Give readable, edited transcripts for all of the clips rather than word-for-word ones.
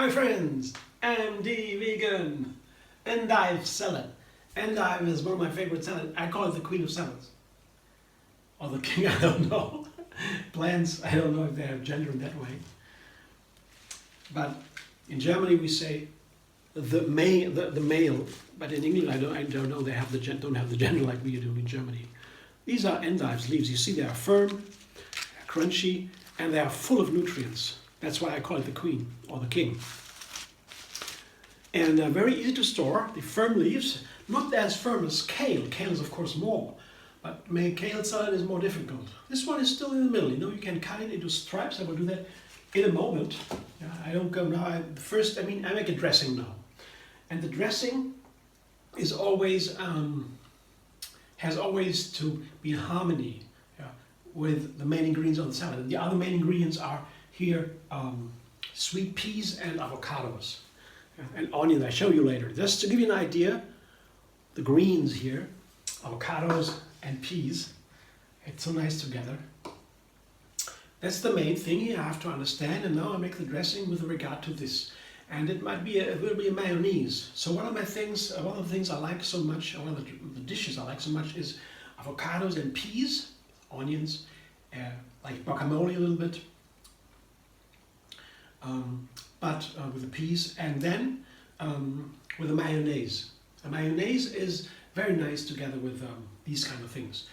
my friends, I'm the vegan endive salad. Endive is one of my favorite salads. I call it the queen of salads. Or the king, I don't know. Plants, I don't know if they have gender in that way. But in Germany we say the male, but in England I don't know they have don't have the gender like we do in Germany. These are endives leaves. You see they are firm, crunchy, and they are full of nutrients. That's why I call it the queen or the king. And very easy to store. The firm leaves, not as firm as kale. Kale is of course more, but kale salad is more difficult. This one is still in the middle. You know, you can cut it into stripes. I will do that in a moment. Yeah, I don't go now. I make a dressing now, and the dressing is always has always to be in harmony with the main ingredients of the salad. And the other main ingredients are here sweet peas and avocados and onions. I show you later. Just to give you an idea, the greens here, avocados and peas, it's so nice together. That's the main thing you have to understand. And now I make the dressing with regard to this. And it will be a mayonnaise. So one of the things I like so much, one of the dishes I like so much is avocados and peas, onions, like guacamole a little bit, but with the peas, and then with a mayonnaise. A mayonnaise is very nice together with these kind of things.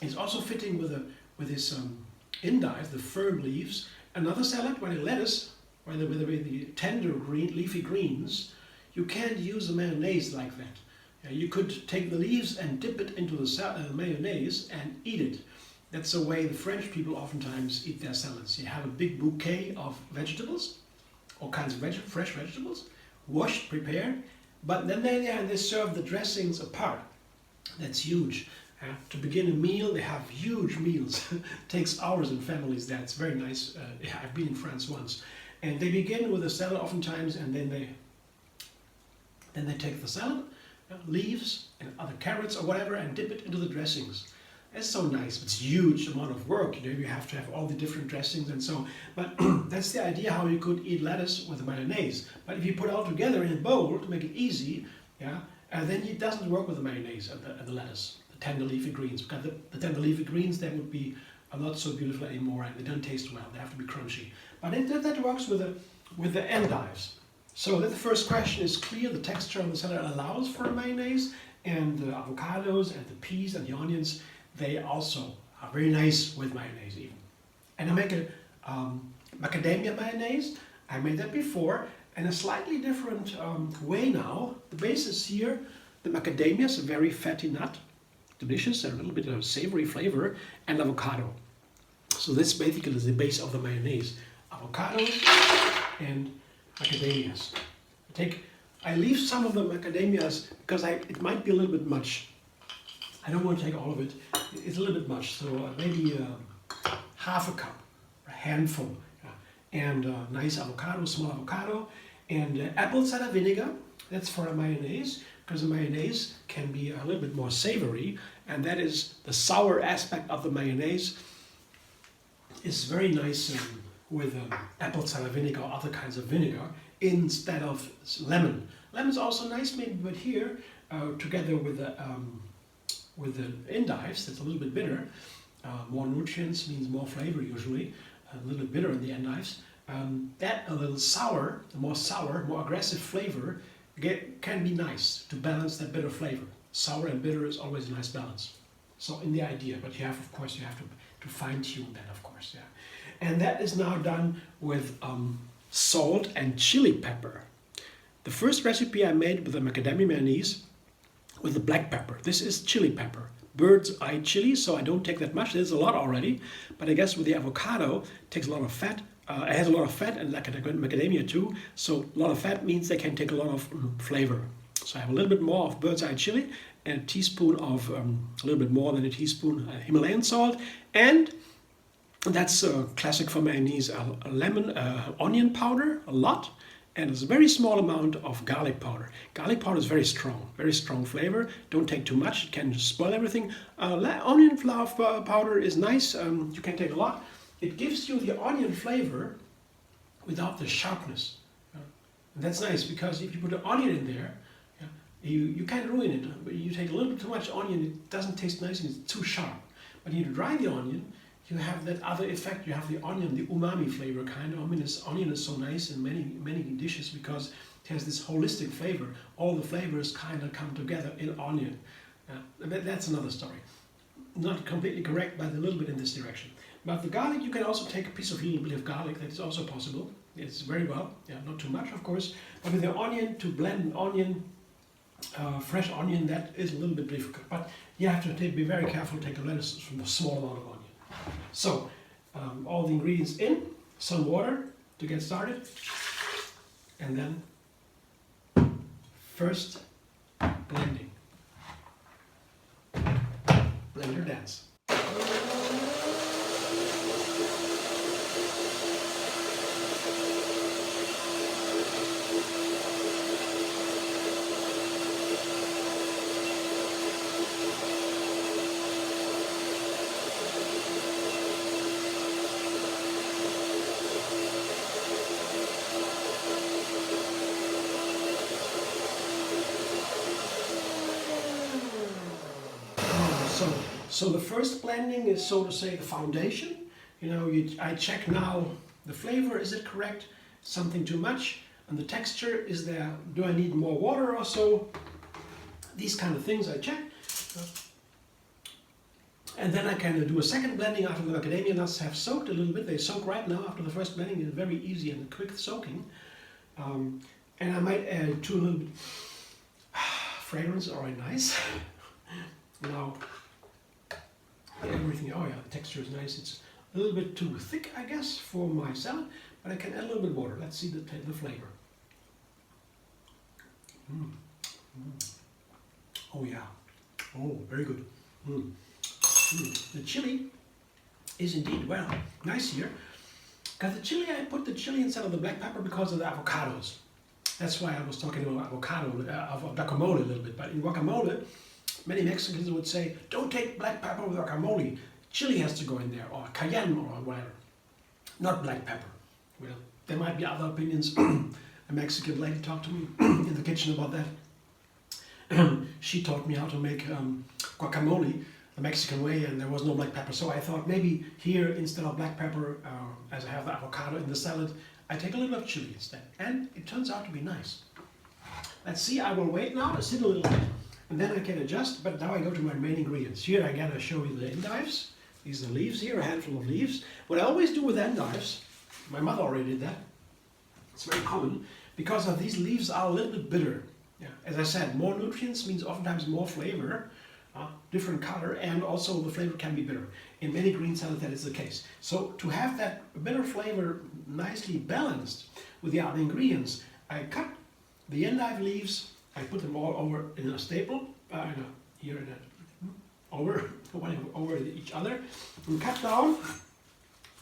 It's also fitting with this endive, the firm leaves. Another salad, with the lettuce, with the tender green leafy greens, you can't use a mayonnaise like that. You could take the leaves and dip it into the mayonnaise and eat it. That's the way the French people oftentimes eat their salads. You have a big bouquet of vegetables, all kinds of fresh vegetables, washed, prepared, but then they serve the dressings apart. That's huge. To begin a meal, they have huge meals. Takes hours in families. That's very nice. I've been in France once. And they begin with a salad oftentimes, and then they take the salad, leaves and other carrots or whatever, and dip it into the dressings. It's so nice. It's a huge amount of work. You know, you have to have all the different dressings and so. But that's the idea how you could eat lettuce with mayonnaise. But if you put it all together in a bowl to make it easy, then it doesn't work with the mayonnaise and the lettuce, the tender leafy greens, because the tender leafy greens they would be not so beautiful anymore, and they don't taste well. They have to be crunchy. But that works with the endives. So that the first question is clear. The texture of the salad allows for a mayonnaise, and the avocados and the peas and the onions, they also are very nice with mayonnaise even. And I make a macadamia mayonnaise. I made that before, and a slightly different way now. The base is here, the macadamias, a very fatty nut, delicious, and a little bit of savory flavor, and avocado. So this basically is the base of the mayonnaise. Avocados and macadamias. I leave some of the macadamias because it might be a little bit much. I don't want to take all of it. It's a little bit much, so maybe half a cup, a handful, and nice avocado, small avocado, and apple cider vinegar. That's for a mayonnaise, because the mayonnaise can be a little bit more savory, and that is the sour aspect of the mayonnaise. Is very nice with apple cider vinegar or other kinds of vinegar instead of lemon. Lemon is also nice, maybe, but here together with the endives, that's a little bit bitter. More nutrients means more flavor usually. A little bit bitter in the endives. That a little sour, more aggressive flavor can be nice to balance that bitter flavor. Sour and bitter is always a nice balance. So in the idea, but you have to fine tune that, of course, And that is now done with salt and chili pepper. The first recipe I made with the macadamia mayonnaise with the black pepper. This is chili pepper, bird's eye chili, so I don't take that much. There's a lot already, but I guess with the avocado, it takes a lot of fat. It has a lot of fat, and like macadamia too, so a lot of fat means they can take a lot of flavor. So I have a little bit more of bird's eye chili, and a teaspoon of, a little bit more than a teaspoon Himalayan salt, and that's classic for mayonnaise, onion powder, a lot, and there's a very small amount of garlic powder. Garlic powder is very strong flavor. Don't take too much, it can spoil everything. Onion flour powder is nice, you can take a lot. It gives you the onion flavor without the sharpness. And that's nice because if you put an onion in there, yeah, you can't ruin it. But you take a little bit too much onion, it doesn't taste nice and it's too sharp. But when you dry the onion, you have that other effect. You have the onion, the umami flavor kind of. I mean, this onion is so nice in many dishes because it has this holistic flavor. All the flavors kind of come together in onion. That's another story. Not completely correct, but a little bit in this direction. But the garlic, you can also take a little bit of garlic. That is also possible. It's very well. Yeah, not too much, of course. But with the onion, to blend an onion, fresh onion, that is a little bit difficult. But you have to be very careful. Take a lettuce from a small amount of onion. So, all the ingredients in, some water to get started, and then first blending. Blender dance. So the first blending is, so to say, the foundation. You know, I check now the flavor, is it correct? Something too much? And the texture, is there, do I need more water or so? These kind of things I check. And then I can do a second blending after the macadamia nuts have soaked a little bit. They soak right now after the first blending. It's very easy and quick soaking. And I might add a little bit fragrance, alright, nice. Now, everything, oh yeah, the texture is nice. It's a little bit too thick, I guess, for my salad, but I can add a little bit of water. Let's see the flavor. Oh yeah, oh, very good. The chili is indeed, well, nice here. Because the chili, I put the chili instead of the black pepper because of the avocados. That's why I was talking about avocado, of guacamole a little bit, but in guacamole, many Mexicans would say, don't take black pepper with guacamole. Chili has to go in there, or cayenne, or whatever. Not black pepper. Well, there might be other opinions. A Mexican lady talked to me in the kitchen about that. She taught me how to make guacamole the Mexican way, and there was no black pepper. So I thought maybe here, instead of black pepper, as I have the avocado in the salad, I take a little bit of chili instead. And it turns out to be nice. Let's see, I will wait now, sit a little bit. And then I can adjust, but now I go to my main ingredients. Here I gotta show you the endives. These are leaves here, a handful of leaves. What I always do with endives, my mother already did that, it's very common, because of these leaves are a little bit bitter. Yeah. As I said, more nutrients means oftentimes more flavor, different color, and also the flavor can be bitter. In many green salads that is the case. So to have that bitter flavor nicely balanced with the other ingredients, I cut the endive leaves, I put them all over in a staple, over each other, and cut down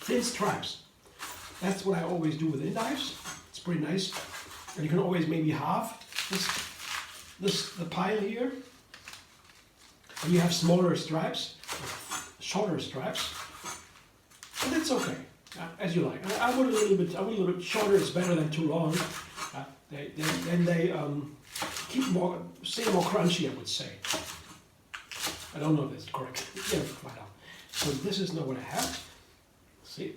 thin stripes. That's what I always do with endives. It's pretty nice. And you can always maybe halve the pile here. And you have smaller stripes, shorter stripes, and that's okay, as you like. I would a little bit shorter is better than too long. They keep stay more crunchy, I would say. I don't know if that's correct. Yeah, find out. So this is now what I have. See,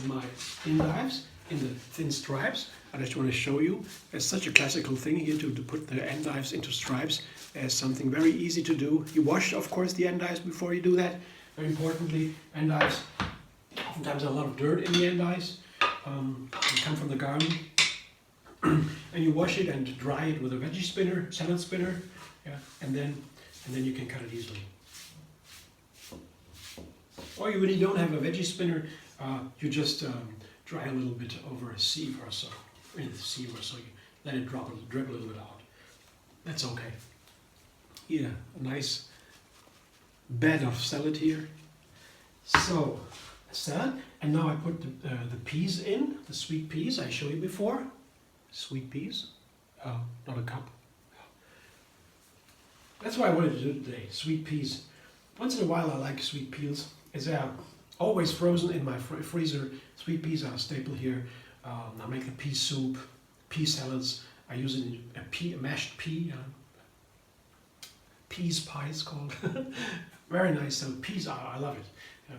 in my endives, in the thin stripes. I just want to show you. It's such a classical thing here to put the endives into stripes. As something very easy to do. You wash, of course, the endives before you do that. Very importantly, endives, oftentimes a lot of dirt in the endives. They come from the garden. And you wash it and dry it with a veggie spinner, salad spinner, yeah, and then you can cut it easily. Or you really don't have a veggie spinner, you just dry a little bit over a sieve or so, in the sieve or so, you let it drip a little bit out. That's okay. Yeah, a nice bed of salad here. So, salad, and now I put the peas in, the sweet peas I showed you before. Sweet peas, not a cup. That's what I wanted to do today, sweet peas. Once in a while I like sweet peas. It's always frozen in my freezer. Sweet peas are a staple here. I make the pea soup, pea salads. I use it in a mashed pea, peas pie it's called. Very nice. So peas, I love it.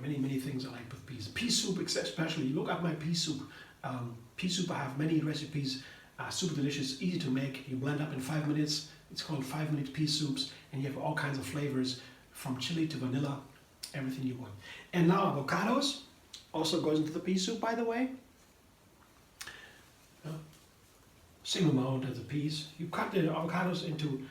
Many things I like with peas. Pea soup especially. Look up my pea soup. Pea soup, I have many recipes. Super delicious, easy to make. You blend up in 5 minutes. It's called 5-minute pea soups, and you have all kinds of flavors from chili to vanilla, everything you want. And now avocados also goes into the pea soup, by the way. Same amount as the peas. You cut the avocados into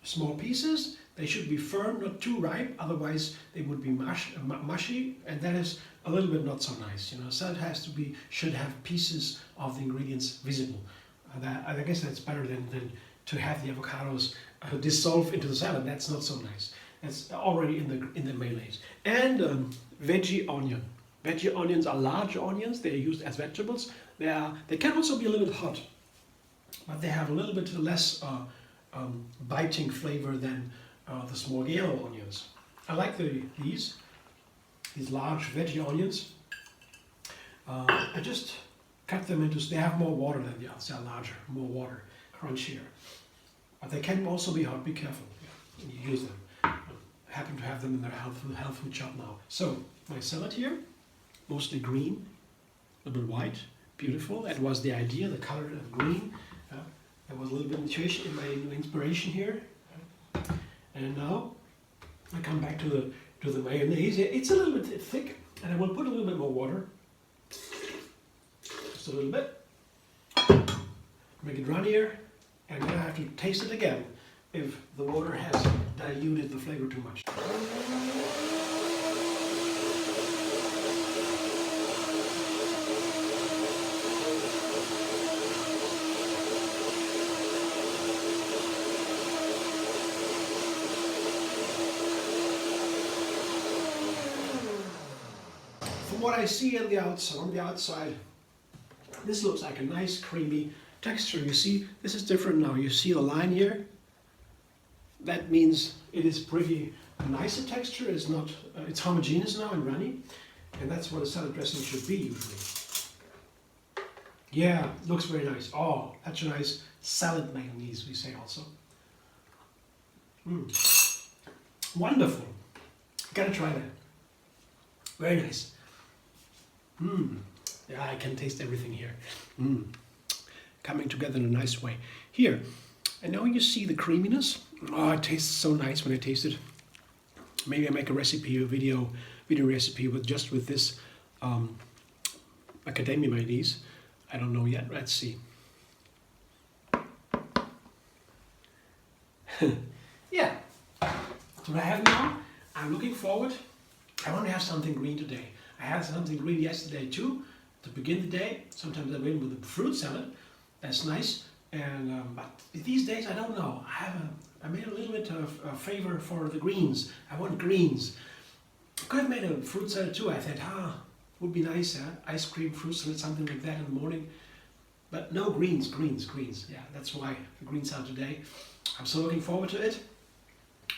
small pieces. They should be firm, not too ripe, otherwise they would be mushy, and that is a little bit not so nice. So it should have pieces of the ingredients visible. I guess that's better than to have the avocados dissolve into the salad. That's not so nice. That's already in the mayonnaise. And veggie onion. Veggie onions are large onions. They are used as vegetables. They can also be a little bit hot, but they have a little bit less biting flavor than the small yellow onions. I like these large veggie onions. I just cut them into, they have more water than the others. They are larger, more water, crunchier. But they can also be hot. Be careful when you use them. I happen to have them in their health food shop now. So my salad here, mostly green, a little bit white, beautiful. That was the idea, the color of green. There was a little bit of intuition in my inspiration here. And now I come back to the mayonnaise. It's a little bit thick, and I will put a little bit more water. Just a little bit. Make it runnier, and then I have to taste it again if the water has diluted the flavor too much. From what I see on the outside, this looks like a nice creamy texture. You see, this is different now. You see the line here? That means it is pretty nicer texture. It's not, it's homogeneous now and runny. And that's what a salad dressing should be usually. Yeah, looks very nice. Oh, that's a nice salad mayonnaise, we say also. Wonderful. Gotta try that. Very nice. Yeah, I can taste everything here. Coming together in a nice way. Here, and now you see the creaminess. Oh, it tastes so nice when I taste it. Maybe I make a recipe, a video recipe with this Macadamia Mayonnaise. I don't know yet. Let's see. Yeah, that's what I have now. I'm looking forward. I want to have something green today. I had something green yesterday too, to begin the day. Sometimes I win with a fruit salad. That's nice. And but these days I don't know. I made a little bit of a favor for the greens. I want greens. I could have made a fruit salad too. I thought, would be nice. Ice cream, fruit salad, something like that in the morning. But no greens. Yeah, that's why the green salad today. I'm so looking forward to it.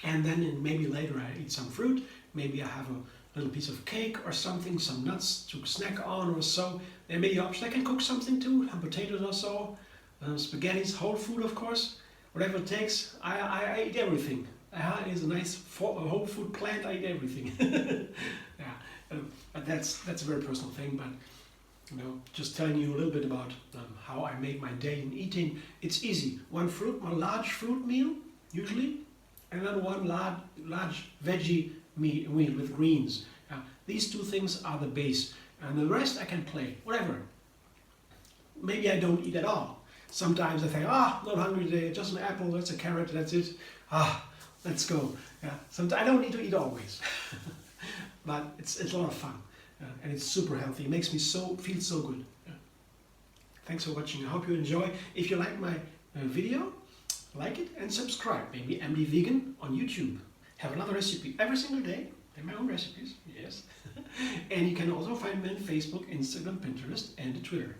And then maybe later I eat some fruit. Maybe I have a little piece of cake or something, some nuts to snack on or so. There may be options. I can cook something too, some potatoes or so, spaghettis, whole food of course, whatever it takes. I eat everything. It's a nice whole food plant. I eat everything. Yeah, but that's a very personal thing. But just telling you a little bit about how I make my day in eating. It's easy. One large fruit meal usually, and then one large veggie meal with greens. These two things are the base, and the rest I can play, whatever. Maybe I don't eat at all. Sometimes I think, not hungry today, just an apple, that's a carrot, that's it. Let's go. Yeah. Sometimes I don't need to eat always, but it's a lot of fun, and it's super healthy. It makes me feel so good. Yeah. Thanks for watching. I hope you enjoy. If you like my video, like it and subscribe. Maybe MD Vegan on YouTube. Have another recipe every single day, and my own recipes, yes. And you can also find me on Facebook, Instagram, Pinterest, and Twitter.